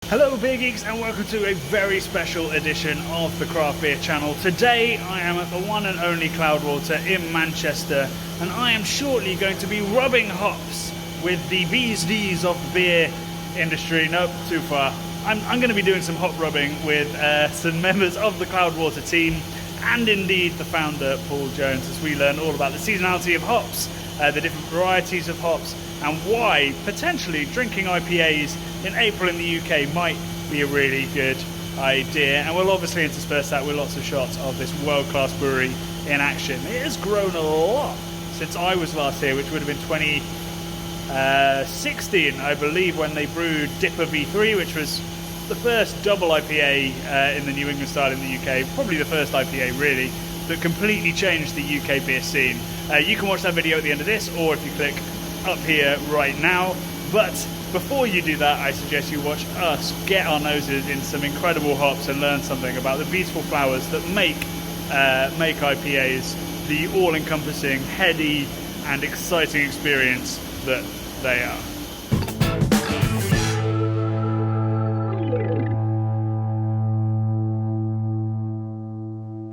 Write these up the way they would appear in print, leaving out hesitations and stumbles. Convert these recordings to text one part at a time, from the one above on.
Hello Beer Geeks and welcome to a very special edition of the Craft Beer Channel. Today I am at the one and only Cloudwater in Manchester and I am shortly going to be rubbing hops with the bees knees of the beer industry. Nope, too far. I'm going to be doing some hop rubbing with some members of the Cloudwater team and indeed the founder Paul Jones as we learn all about the seasonality of hops, the different varieties of hops and why potentially drinking IPAs in April in the UK might be a really good idea. And we'll obviously intersperse that with lots of shots of this world-class brewery in action. It has grown a lot since I was last here, which would have been 2016, I believe, when they brewed Dipper V3, which was the first double IPA in the New England style in the UK, probably the first IPA really, that completely changed the UK beer scene. You can watch that video at the end of this, or if you click up here right now. But before you do that, I suggest you watch us get our noses in some incredible hops and learn something about the beautiful flowers that make IPAs the all-encompassing, heady and exciting experience that they are.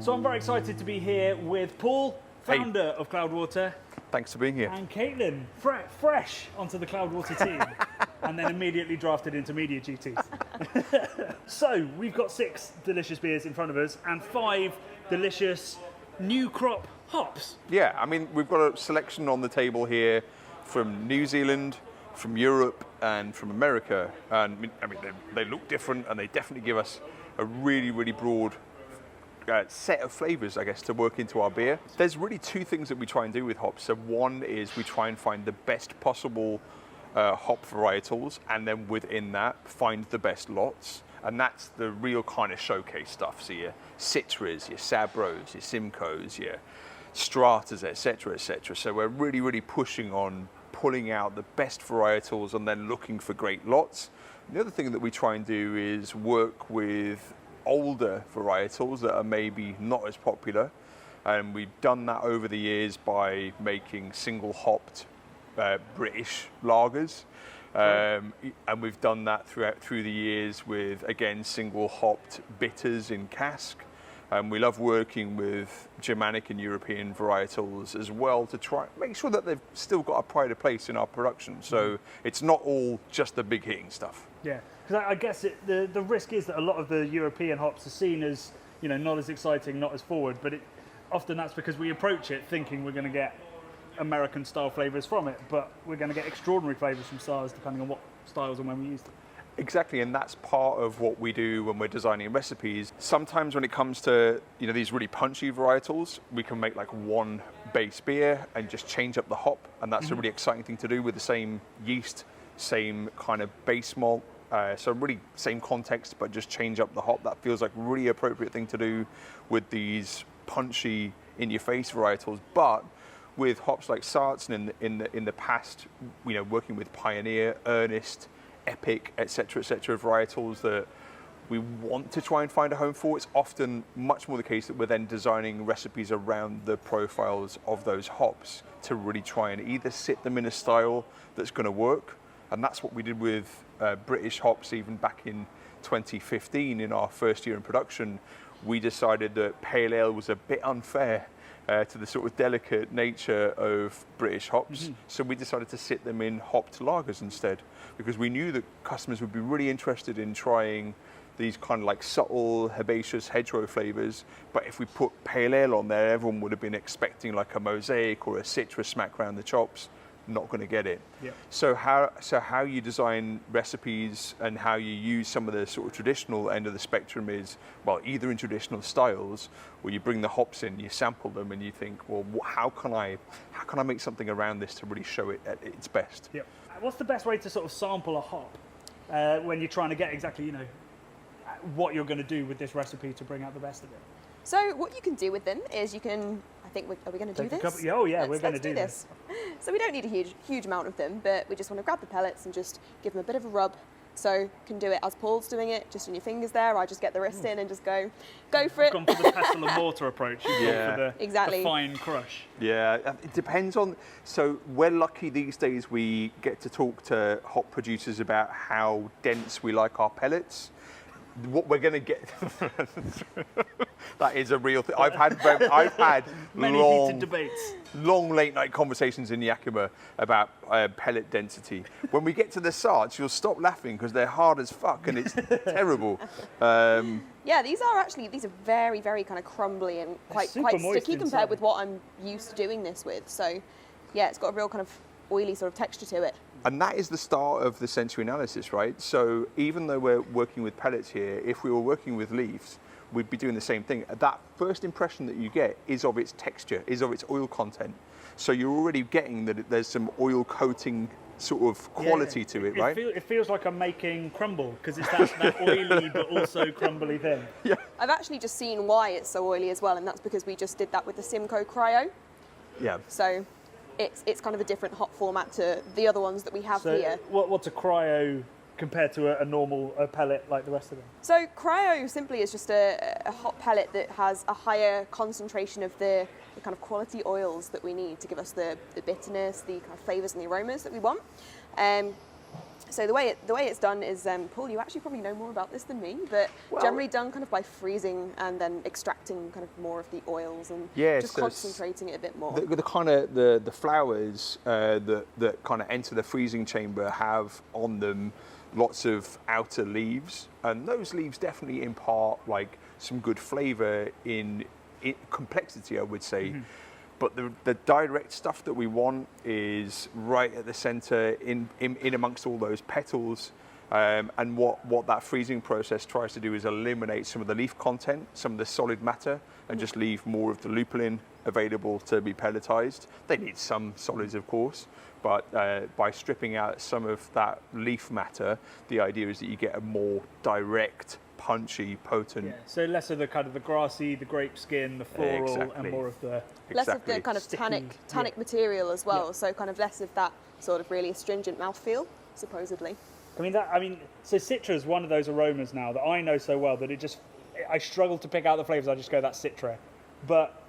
So I'm very excited to be here with Paul, founder of Cloudwater. Thanks for being here. And Caitlin, fresh onto the Cloudwater team, and then immediately drafted into media duties. So we've got 6 delicious beers in front of us and 5 delicious new crop hops. Yeah, I mean, we've got a selection on the table here from New Zealand, from Europe, and from America. And I mean, they look different, and they definitely give us a really, really broad set of flavors, I guess, to work into our beer. There's really 2 things that we try and do with hops. So one is we try and find the best possible hop varietals, and then within that, find the best lots. And that's the real kind of showcase stuff. So your Citras, your Sabros, your Simcoes, your Stratas, etc., etc. So we're really, really pushing on pulling out the best varietals and then looking for great lots. The other thing that we try and do is work with older varietals that are maybe not as popular, and we've done that over the years by making single hopped British lagers, and we've done that through the years with, again, single hopped bitters in cask. And we love working with Germanic and European varietals as well to try make sure that they've still got a pride of place in our production. So it's not all just the big hitting stuff. Yeah, because I guess the risk is that a lot of the European hops are seen as, you know, not as exciting, not as forward, but often that's because we approach it thinking we're going to get American style flavors from it, but we're going to get extraordinary flavors from Saaz depending on what styles and when we use them. Exactly, and that's part of what we do when we're designing recipes. Sometimes when it comes to, you know, these really punchy varietals, we can make like one base beer and just change up the hop, and that's a really exciting thing to do with the same yeast, same kind of base malt. So really same context, but just change up the hop. That feels like a really appropriate thing to do with these punchy, in-your-face varietals. But with hops like Saaz in the past, you know, working with Pioneer, Earnest, Epic, etc., varietals that we want to try and find a home for, it's often much more the case that we're then designing recipes around the profiles of those hops to really try and either sit them in a style that's going to work. And that's what we did with British hops even back in 2015 in our first year in production. We decided that pale ale was a bit unfair to the sort of delicate nature of British hops. So we decided to sit them in hopped lagers instead, because we knew that customers would be really interested in trying these kind of like subtle, herbaceous hedgerow flavors. But if we put pale ale on there, everyone would have been expecting like a mosaic or a citrus smack around the chops. Not going to get it. Yep. So how you design recipes and how you use some of the sort of traditional end of the spectrum is, well, either in traditional styles, or you bring the hops in, you sample them, and you think, well, how can I make something around this to really show it at its best? Yep. What's the best way to sort of sample a hop when you're trying to get exactly, you know, what you're going to do with this recipe to bring out the best of it? So what you can do with them is you can, are we going to do this? Oh yeah, we're going to do this. So we don't need a huge amount of them, but we just want to grab the pellets and just give them a bit of a rub So can do it as Paul's doing it, just on your fingers there. I just get the wrist in and just go for it. Gone for the pestle and mortar approach. You've gone for Exactly. the fine crush. Yeah, it depends on. So we're lucky these days. We get to talk to hop producers about how dense we like our pellets. What we're going to get. That is a real thing. I've had Many heated debates. long late night conversations in Yakima about pellet density. When we get to the Saaz, you'll stop laughing because they're hard as fuck and it's terrible. Yeah, these are very, very kind of crumbly and quite sticky compared with what I'm used to doing this with. So yeah, it's got a real kind of oily sort of texture to it. And that is the start of the sensory analysis, right? So even though we're working with pellets here, if we were working with leaves, we'd be doing the same thing. That first impression that you get is of its texture, is of its oil content. So you're already getting that there's some oil coating sort of quality to it, right? It feels like I'm making crumble because it's that oily but also crumbly thing. Yeah. I've actually just seen why it's so oily as well, and that's because we just did that with the Simcoe cryo. Yeah. So it's kind of a different hop format to the other ones that we have here. What's a cryo compared to a normal pellet like the rest of them? So cryo simply is just a hot pellet that has a higher concentration of the kind of quality oils that we need to give us the bitterness, the kind of flavours and the aromas that we want. So the way it's done is, Paul, you actually probably know more about this than me, but generally done kind of by freezing and then extracting kind of more of the oils and just concentrating it a bit more. The kind of the flowers that kind of enter the freezing chamber have on them lots of outer leaves, and those leaves definitely impart like some good flavour in complexity, I would say. Mm-hmm. But the direct stuff that we want is right at the centre, in amongst all those petals. And what that freezing process tries to do is eliminate some of the leaf content, some of the solid matter, and just leave more of the lupulin available to be pelletized. They need some solids, of course, but by stripping out some of that leaf matter, the idea is that you get a more direct, punchy, potent. Yeah. So less of the kind of the grassy, the grape skin, the floral, and more of the less of the kind of tannic material as well. Yeah. So kind of less of that sort of really astringent mouthfeel, supposedly. So Citra is one of those aromas now that I know so well that I struggle to pick out the flavours. I just go, that's Citra. But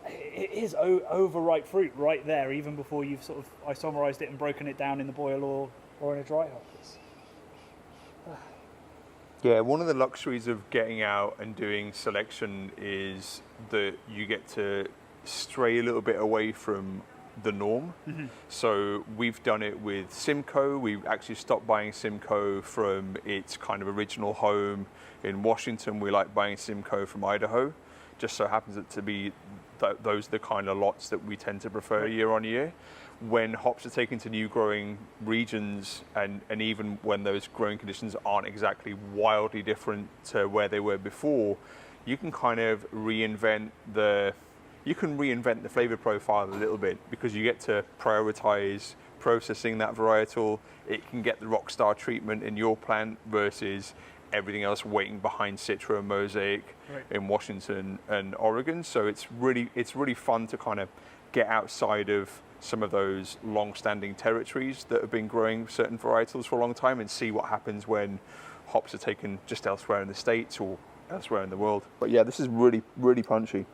it is overripe fruit right there, even before you've sort of isomerized it and broken it down in the boil or in a dry hop. Yeah, one of the luxuries of getting out and doing selection is that you get to stray a little bit away from the norm. Mm-hmm. So we've done it with Simcoe. We've actually stopped buying Simcoe from its kind of original home in Washington. We like buying Simcoe from Idaho. Just so happens it to be those are the kind of lots that we tend to prefer year on year. When hops are taken to new growing regions, and even when those growing conditions aren't exactly wildly different to where they were before, you can kind of reinvent the flavor profile a little bit, because you get to prioritize processing that varietal. It can get the rockstar treatment in your plant versus everything else waiting behind Citra and Mosaic in Washington and Oregon. So it's really fun to kind of get outside of some of those long-standing territories that have been growing certain varietals for a long time and see what happens when hops are taken just elsewhere in the States or elsewhere in the world. But yeah, this is really, really punchy.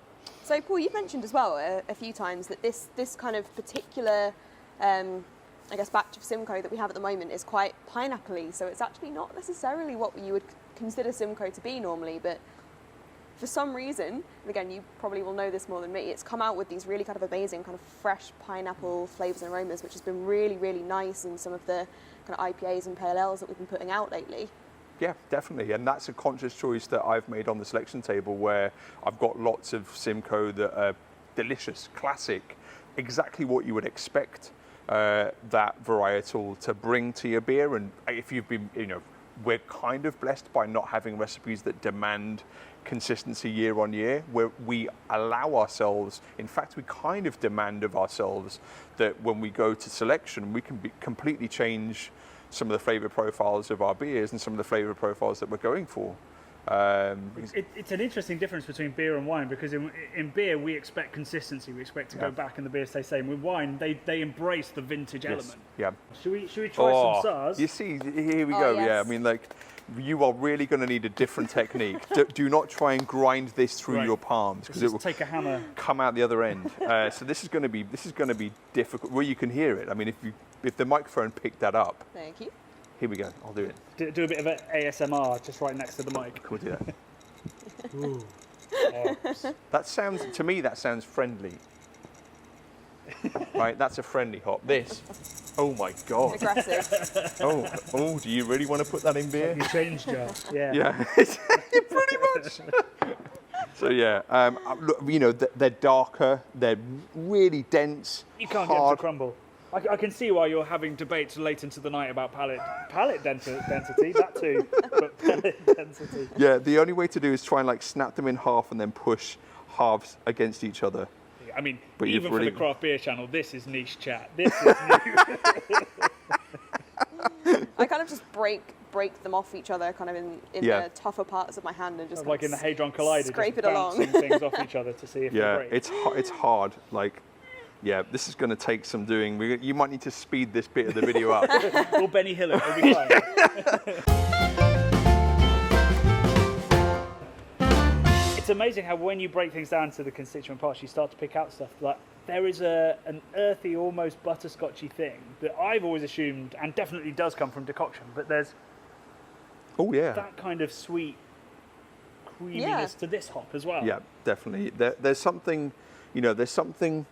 So Paul, you've mentioned as well a few times that this kind of particular batch of Simcoe that we have at the moment is quite pineapple-y, so it's actually not necessarily what you would consider Simcoe to be normally, but for some reason, and again, you probably will know this more than me, it's come out with these really kind of amazing kind of fresh pineapple flavours and aromas, which has been really, really nice in some of the kind of IPAs and pale ales that we've been putting out lately. Yeah, definitely. And that's a conscious choice that I've made on the selection table, where I've got lots of Simcoe that are delicious, classic, exactly what you would expect that varietal to bring to your beer. And if you've been, we're kind of blessed by not having recipes that demand consistency year on year, where we allow ourselves, in fact, we kind of demand of ourselves that when we go to selection, we can completely change some of the flavor profiles of our beers and some of the flavor profiles that we're going for. It's an interesting difference between beer and wine, because in beer we expect consistency, we expect to go back and the beer stay same. With wine, they embrace the vintage element. Yeah. Should we try some Saaz? You see, here we go. Yes. Yeah, I mean, like, you are really going to need a different technique. Do not try and grind this through your palms, because it will take a hammer, come out the other end. So this is going to be difficult. Well, you can hear it. I mean, if the microphone picked that up. Thank you. Here we go. I'll do it. Do a bit of an ASMR just right next to the mic. Can we do that? Ooh. That sounds friendly. Right, that's a friendly hop. This, oh my God. Aggressive. Oh, do you really want to put that in beer? You changed jar. Yeah. Yeah, pretty much. So yeah, look, you know, they're darker, they're really dense, You can't hard. get them to crumble. I can see why you're having debates late into the night about pallet density, that too, but pellet density. Yeah, the only way to do is try and like snap them in half and then push halves against each other. I mean, But you've even really- for the craft beer channel, this is niche chat. This is new. I kind of just break them off each other, kind of in Yeah. the tougher parts of my hand, and just like in the Hadron Collider, scrape just it along. bouncing things off each other to see if they Yeah, break. it's hard. Like, yeah, this is going to take some doing. You might need to speed this bit of the video up. Or Benny Hill, it'll be fine. It's amazing how when you break things down to the constituent parts, you start to pick out stuff. Like there is an earthy, almost butterscotchy thing that I've always assumed, and definitely does come from decoction. But there's Oh yeah. that kind of sweet creaminess Yeah. to this hop as well. Yeah, definitely. There's something, you know, there's something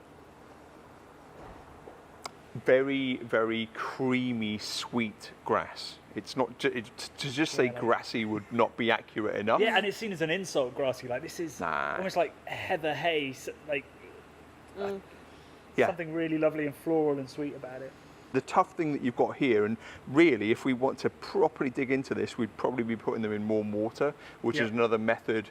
very, very creamy, sweet grass. It's not to just say like- grassy would not be accurate enough. Yeah, and it's seen as an insult, grassy. Like this is Nah. almost like heather hay, like Yeah. something really lovely and floral and sweet about it. The tough thing that you've got here, and really, if we want to properly dig into this, we'd probably be putting them in warm water, which Yeah. is another method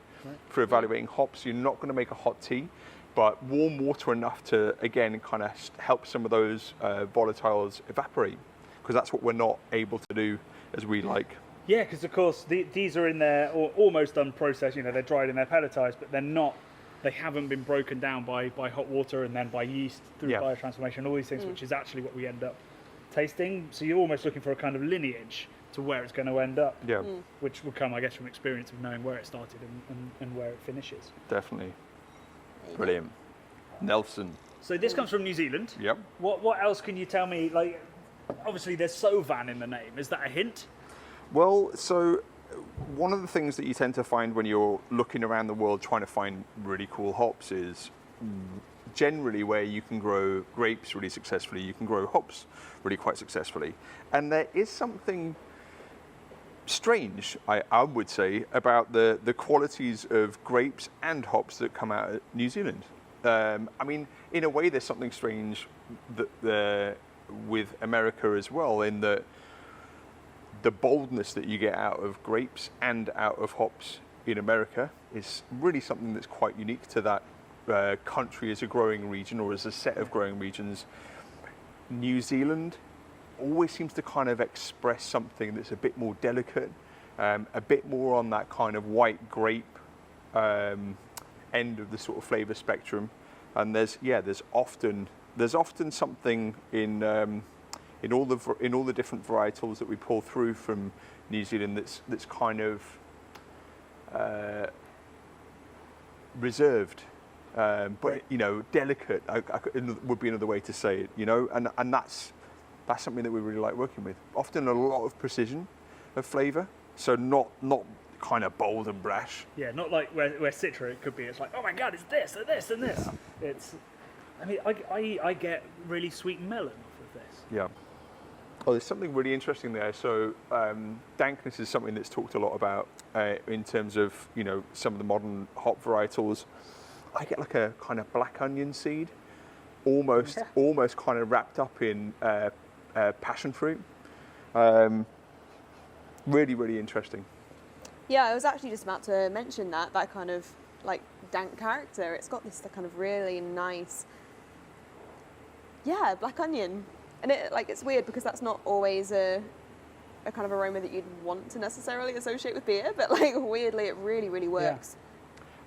for evaluating hops. You're not going to make a hot tea, but warm water enough to, again, kind of help some of those volatiles evaporate, because that's what we're not able to do as we like. Yeah, because of course these are in there or almost unprocessed. You know, they're dried and they're pelletized, but they're not. They haven't been broken down by hot water and then by yeast through Yeah. biotransformation. All these things, which is actually what we end up tasting. So you're almost looking for a kind of lineage to where it's going to end up. Yeah, Which will come, I guess, from experience of knowing where it started and where it finishes. definitely. Brilliant. Nelson. So this comes from New Zealand. Yep. What else can you tell me? Like, obviously there's Sauvin in the name. Is that a hint? Well, so one of the things that you tend to find when you're looking around the world trying to find really cool hops is generally where you can grow grapes really successfully, you can grow hops really quite successfully. And there is something strange, I would say, about the qualities of grapes and hops that come out of New Zealand. I mean, in a way, there's something strange with America as well, in that the boldness that you get out of grapes and out of hops in America is really something that's quite unique to that country as a growing region or as a set of growing regions. New Zealand always seems to kind of express something that's a bit more delicate, a bit more on that kind of white grape end of the sort of flavour spectrum. And there's often something in all the different varietals that we pull through from New Zealand that's kind of reserved, but you know, delicate would be another way to say it. You know, and that's something that we really like working with. Often a lot of precision of flavour, so not kind of bold and brash. Yeah, not like where Citra it could be. It's like, oh my god, it's this and this and this. Yeah. It's, I mean, I get really sweet melon off of this. Yeah. Oh, there's something really interesting there. So dankness is something that's talked a lot about in terms of, you know, some of the modern hop varietals. I get like a kind of black onion seed, almost kind of wrapped up in passion fruit. Really, really interesting. Yeah, I was actually just about to mention that kind of like dank character. It's got this kind of really nice, black onion, and it's weird because that's not always a a kind of aroma that you'd want to necessarily associate with beer, but like weirdly it really, really works.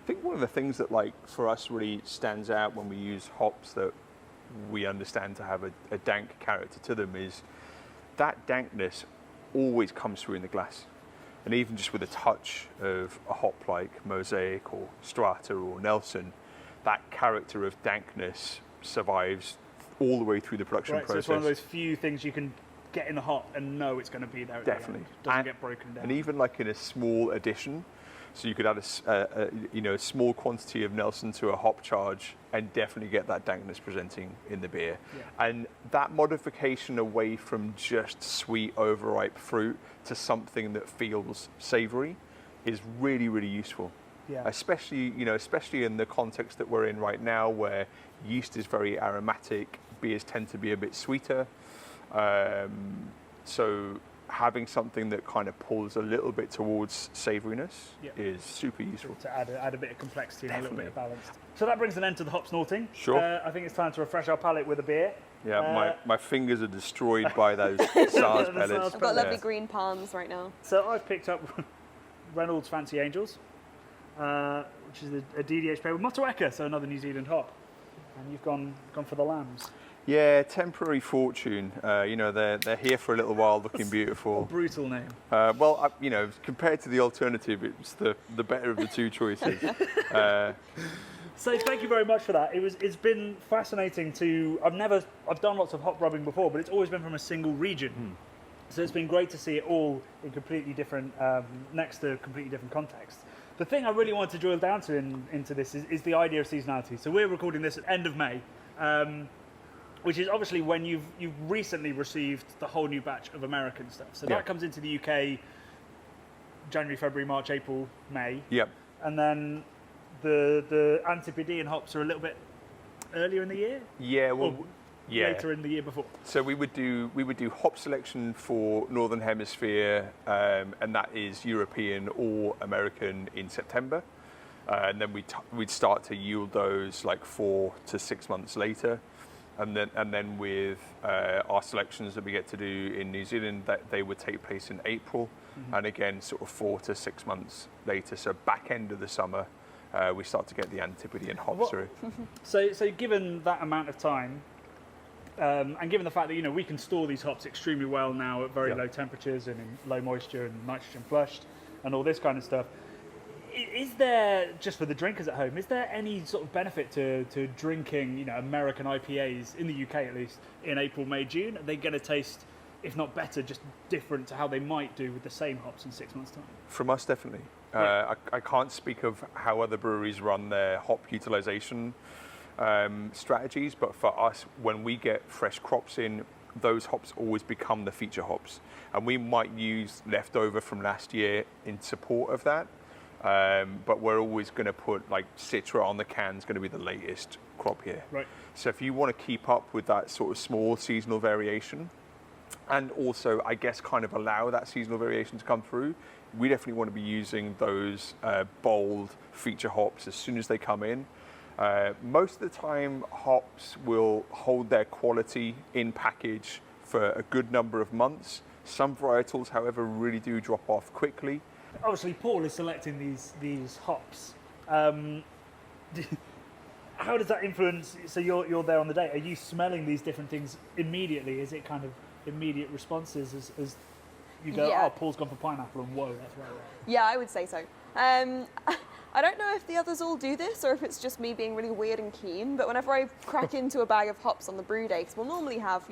I think one of the things that like for us really stands out when we use hops that we understand to have a dank character to them is that dankness always comes through in the glass. And even just with a touch of a hop like Mosaic or Strata or Nelson, that character of dankness survives all the way through the production process. So it's one of those few things you can get in the hop and know it's going to be there at Definitely. The end. Doesn't get broken down. And even like in a small addition, so you could add a small quantity of Nelson to a hop charge and definitely get that dankness presenting in the beer. Yeah. And that modification away from just sweet overripe fruit to something that feels savory is really, really useful. Yeah. Especially in the context that we're in right now, where yeast is very aromatic, beers tend to be a bit sweeter. So having something that kind of pulls a little bit towards savouriness is super useful. To add a bit of complexity and a little bit of balance. So that brings an end to the hop snorting. Sure. I think it's time to refresh our palate with a beer. Yeah, my fingers are destroyed by those Saaz pellets. I've got lovely green palms right now. So I've picked up Reynolds Fancy Angels, which is a DDH pair with Motueka, so another New Zealand hop. And you've gone for the lambs. Yeah, temporary fortune. They're here for a little while, looking beautiful. A brutal name. Compared to the alternative, it's the better of the two choices. So thank you very much for that. It's been fascinating to. I've done lots of hop rubbing before, but it's always been from a single region. So it's been great to see it all in completely different, next to completely different contexts. The thing I really wanted to drill down to into this is the idea of seasonality. So we're recording this at the end of May, which is obviously when you've recently received the whole new batch of American stuff. So that comes into the UK January, February, March, April, May. Yep. And then the Antipodean hops are a little bit earlier in the year? Yeah, well, later in the year before. So we would do hop selection for Northern Hemisphere, and that is European or American in September, and then we'd start to yield those like 4 to 6 months later, and then with our selections that we get to do in New Zealand, that they would take place in April, and again sort of 4 to 6 months later. So back end of the summer, we start to get the Antipodean hops through. So given that amount of time. And given the fact that we can store these hops extremely well now at very low temperatures and in low moisture and nitrogen flushed and all this kind of stuff, is there, just for the drinkers at home, is there any sort of benefit to drinking American IPAs in the UK at least in April, May, June? Are they going to taste, if not better, just different to how they might do with the same hops in 6 months' time? From us, definitely. I can't speak of how other breweries run their hop utilization strategies, but for us, when we get fresh crops in, those hops always become the feature hops, and we might use leftover from last year in support of that, but we're always going to put like Citra on the can is going to be the latest crop here. Right. So if you want to keep up with that sort of small seasonal variation, and also I guess kind of allow that seasonal variation to come through, we definitely want to be using those bold feature hops as soon as they come in. Most of the time, hops will hold their quality in package for a good number of months. Some varietals, however, really do drop off quickly. Obviously, Paul is selecting these hops. How does that influence? So you're there on the day. Are you smelling these different things immediately? Is it kind of immediate responses as you go, oh, Paul's gone for pineapple, and whoa, that's right. Yeah, I would say so. I don't know if the others all do this or if it's just me being really weird and keen, but whenever I crack into a bag of hops on the brew day, because we'll normally have,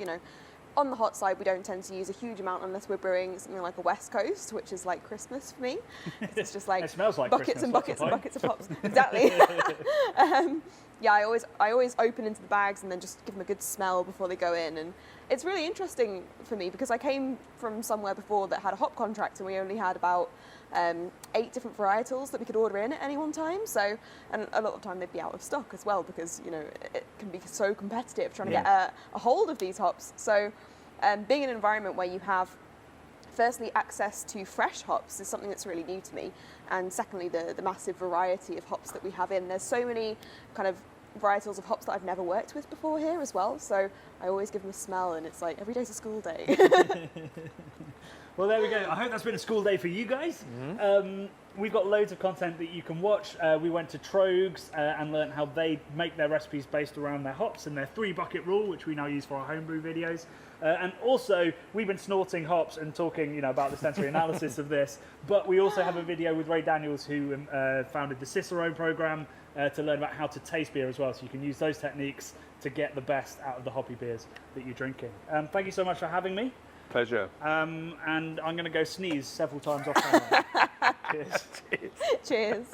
on the hot side, we don't tend to use a huge amount unless we're brewing something like a West Coast, which is like Christmas for me. It's just like, it smells like buckets Christmas, and buckets and buckets of hops. Exactly. I always open into the bags and then just give them a good smell before they go in. And it's really interesting for me because I came from somewhere before that had a hop contract and we only had about 8 different varietals that we could order in at any one time. So, and a lot of the time they'd be out of stock as well because, it can be so competitive trying to get a hold of these hops. So being in an environment where you have firstly access to fresh hops is something that's really new to me, and secondly the massive variety of hops that we have in. There's so many kind of varietals of hops that I've never worked with before here as well, so I always give them a smell and it's like every day's a school day. Well, there we go. I hope that's been a school day for you guys. We've got loads of content that you can watch. We went to Trogs and learned how they make their recipes based around their hops and their 3-bucket rule, which we now use for our homebrew videos. And also, we've been snorting hops and talking, about the sensory analysis of this. But we also have a video with Ray Daniels, who founded the Cicero program, to learn about how to taste beer as well. So you can use those techniques to get the best out of the hoppy beers that you're drinking. Thank you so much for having me. Pleasure. And I'm going to go sneeze several times off camera. Cheers. Cheers.